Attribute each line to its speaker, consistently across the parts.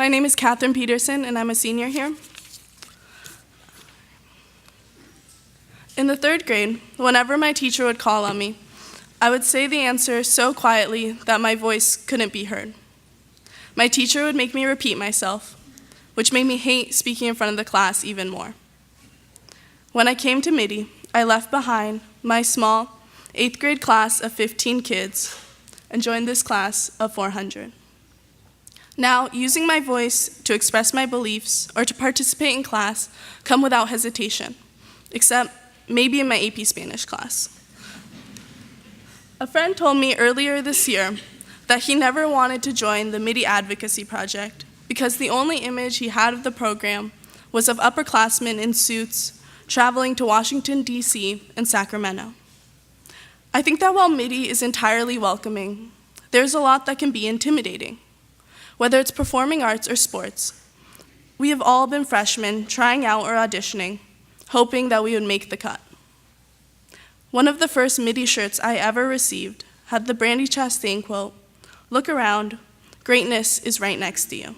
Speaker 1: My name is Catherine Peterson, and I'm a senior here. In the 3rd grade, whenever my teacher would call on me, I would say the answer so quietly that my voice couldn't be heard. My teacher would make me repeat myself, which made me hate speaking in front of the class even more. When I came to Mitty, I left behind my small 8th grade class of 15 kids and joined this class of 400. Now, using my voice to express my beliefs or to participate in class come without hesitation, except maybe in my AP Spanish class. A friend told me earlier this year that he never wanted to join the Mitty Advocacy Project because the only image he had of the program was of upperclassmen in suits traveling to Washington, D.C. and Sacramento. I think that while Mitty is entirely welcoming, there's a lot that can be intimidating. Whether it's performing arts or sports, we have all been freshmen trying out or auditioning, hoping that we would make the cut. One of the first Mitty shirts I ever received had the Brandy Chastain quote, "Look around, greatness is right next to you."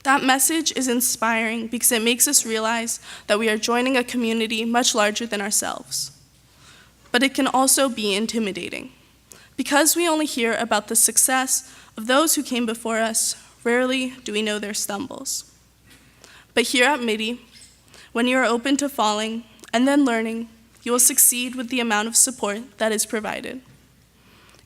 Speaker 1: That message is inspiring because it makes us realize that we are joining a community much larger than ourselves. But it can also be intimidating. Because we only hear about the success of those who came before us, rarely do we know their stumbles. But here at Mitty, when you are open to falling and then learning, you will succeed with the amount of support that is provided.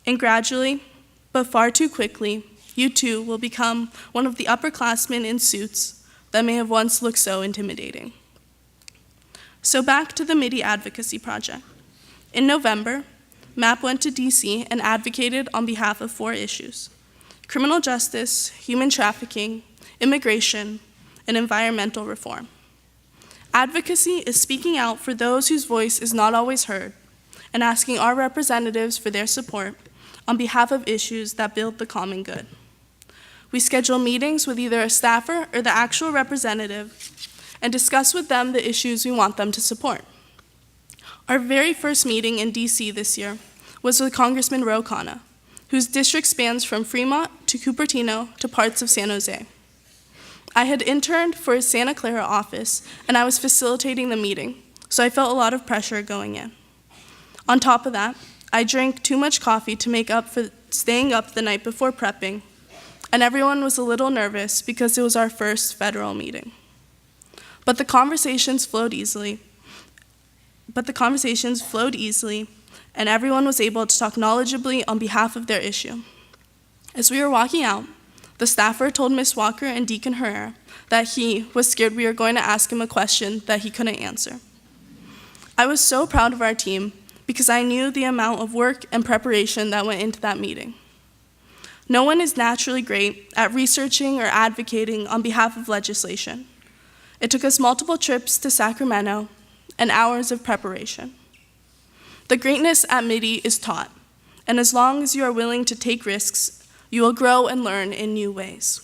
Speaker 1: And gradually, but far too quickly, you too will become one of the upperclassmen in suits that may have once looked so intimidating. So back to the Mitty Advocacy Project. In November, MAP went to DC and advocated on behalf of 4 issues: criminal justice, human trafficking, immigration, and environmental reform. Advocacy is speaking out for those whose voice is not always heard and asking our representatives for their support on behalf of issues that build the common good. We schedule meetings with either a staffer or the actual representative and discuss with them the issues we want them to support. Our very first meeting in DC this year was with Congressman Ro Khanna, whose district spans from Fremont to Cupertino to parts of San Jose. I had interned for his Santa Clara office, and I was facilitating the meeting, so I felt a lot of pressure going in. On top of that, I drank too much coffee to make up for staying up the night before prepping, and everyone was a little nervous because it was our first federal meeting. But the conversations flowed easily, and everyone was able to talk knowledgeably on behalf of their issue. As we were walking out, the staffer told Ms. Walker and Deacon Herrera that he was scared we were going to ask him a question that he couldn't answer. I was so proud of our team because I knew the amount of work and preparation that went into that meeting. No one is naturally great at researching or advocating on behalf of legislation. It took us multiple trips to Sacramento and hours of preparation. The greatness at Mitty is taught, and as long as you are willing to take risks, you will grow and learn in new ways.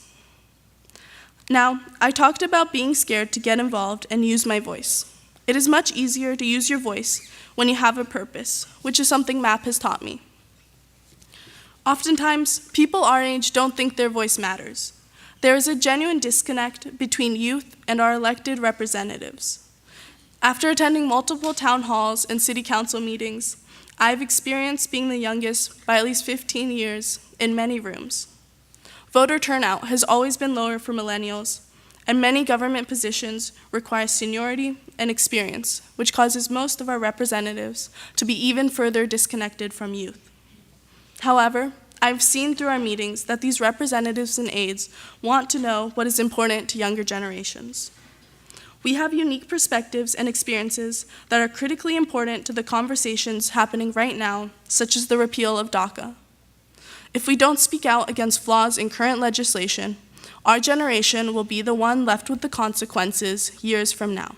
Speaker 1: Now, I talked about being scared to get involved and use my voice. It is much easier to use your voice when you have a purpose, which is something MAP has taught me. Oftentimes, people our age don't think their voice matters. There is a genuine disconnect between youth and our elected representatives. After attending multiple town halls and city council meetings, I've experienced being the youngest by at least 15 years in many rooms. Voter turnout has always been lower for millennials, and many government positions require seniority and experience, which causes most of our representatives to be even further disconnected from youth. However, I've seen through our meetings that these representatives and aides want to know what is important to younger generations. We have unique perspectives and experiences that are critically important to the conversations happening right now, such as the repeal of DACA. If we don't speak out against flaws in current legislation, our generation will be the one left with the consequences years from now.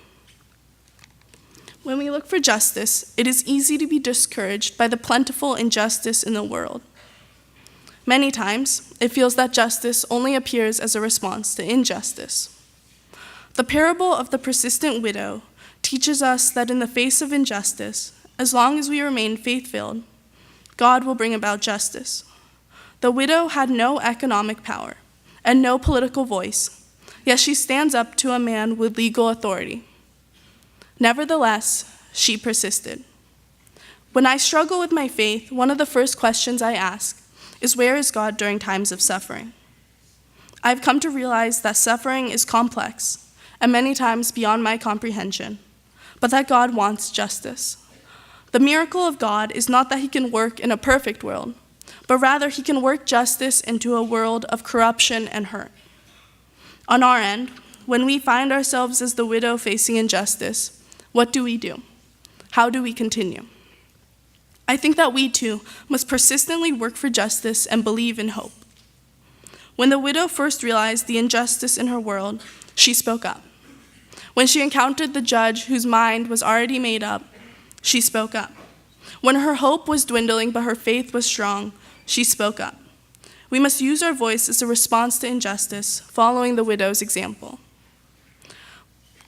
Speaker 1: When we look for justice, it is easy to be discouraged by the plentiful injustice in the world. Many times, it feels that justice only appears as a response to injustice. The parable of the persistent widow teaches us that in the face of injustice, as long as we remain faith-filled, God will bring about justice. The widow had no economic power, and no political voice, yet she stands up to a man with legal authority. Nevertheless, she persisted. When I struggle with my faith, one of the first questions I ask is, where is God during times of suffering? I've come to realize that suffering is complex and many times beyond my comprehension, but that God wants justice. The miracle of God is not that he can work in a perfect world, but rather he can work justice into a world of corruption and hurt. On our end, when we find ourselves as the widow facing injustice, what do we do? How do we continue? I think that we too must persistently work for justice and believe in hope. When the widow first realized the injustice in her world, she spoke up. When she encountered the judge whose mind was already made up, she spoke up. When her hope was dwindling but her faith was strong, she spoke up. We must use our voice as a response to injustice, following the widow's example.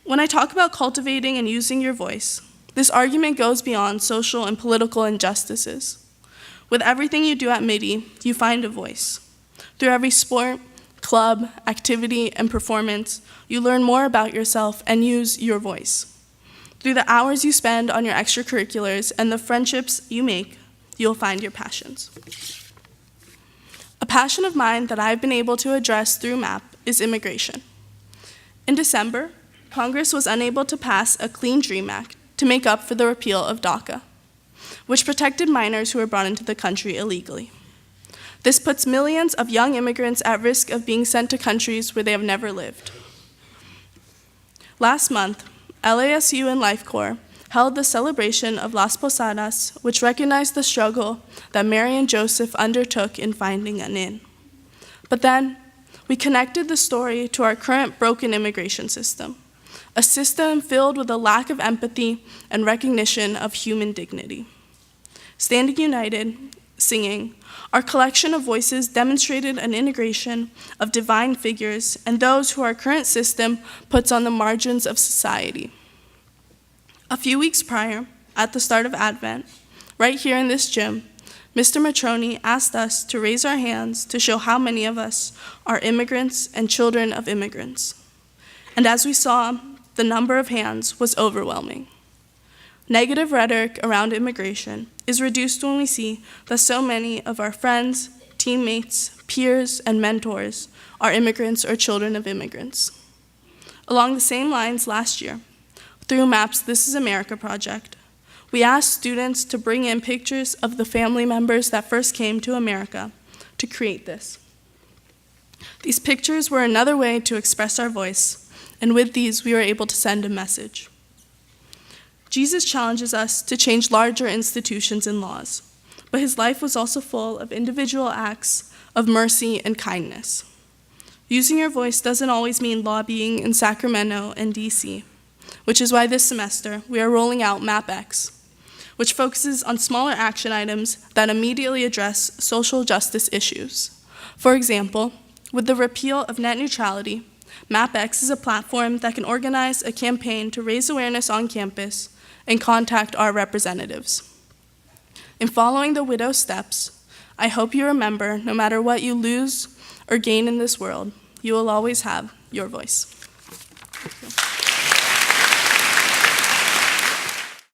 Speaker 1: When I talk about cultivating and using your voice, this argument goes beyond social and political injustices. With everything you do at Mitty, you find a voice. Through every sport, club, activity, and performance, you learn more about yourself and use your voice. Through the hours you spend on your extracurriculars and the friendships you make, you'll find your passions. A passion of mine that I've been able to address through MAP is immigration. In December, Congress was unable to pass a Clean Dream Act to make up for the repeal of DACA, which protected minors who were brought into the country illegally. This puts millions of young immigrants at risk of being sent to countries where they have never lived. Last month, LASU and Life Corps held the celebration of Las Posadas, which recognized the struggle that Mary and Joseph undertook in finding an inn. But then, we connected the story to our current broken immigration system, a system filled with a lack of empathy and recognition of human dignity. Standing united, singing, our collection of voices demonstrated an integration of divine figures and those who our current system puts on the margins of society. A few weeks prior, at the start of Advent, right here in this gym, Mr. Matroni asked us to raise our hands to show how many of us are immigrants and children of immigrants. And as we saw, the number of hands was overwhelming. Negative rhetoric around immigration is reduced when we see that so many of our friends, teammates, peers, and mentors are immigrants or children of immigrants. Along the same lines last year, through MAP's This Is America project, we asked students to bring in pictures of the family members that first came to America to create this. These pictures were another way to express our voice, and with these we were able to send a message. Jesus challenges us to change larger institutions and laws, but his life was also full of individual acts of mercy and kindness. Using your voice doesn't always mean lobbying in Sacramento and DC, which is why this semester we are rolling out MapX, which focuses on smaller action items that immediately address social justice issues. For example, with the repeal of net neutrality, MapX is a platform that can organize a campaign to raise awareness on campus and contact our representatives. In following the widow's steps, I hope you remember no matter what you lose or gain in this world, you will always have your voice.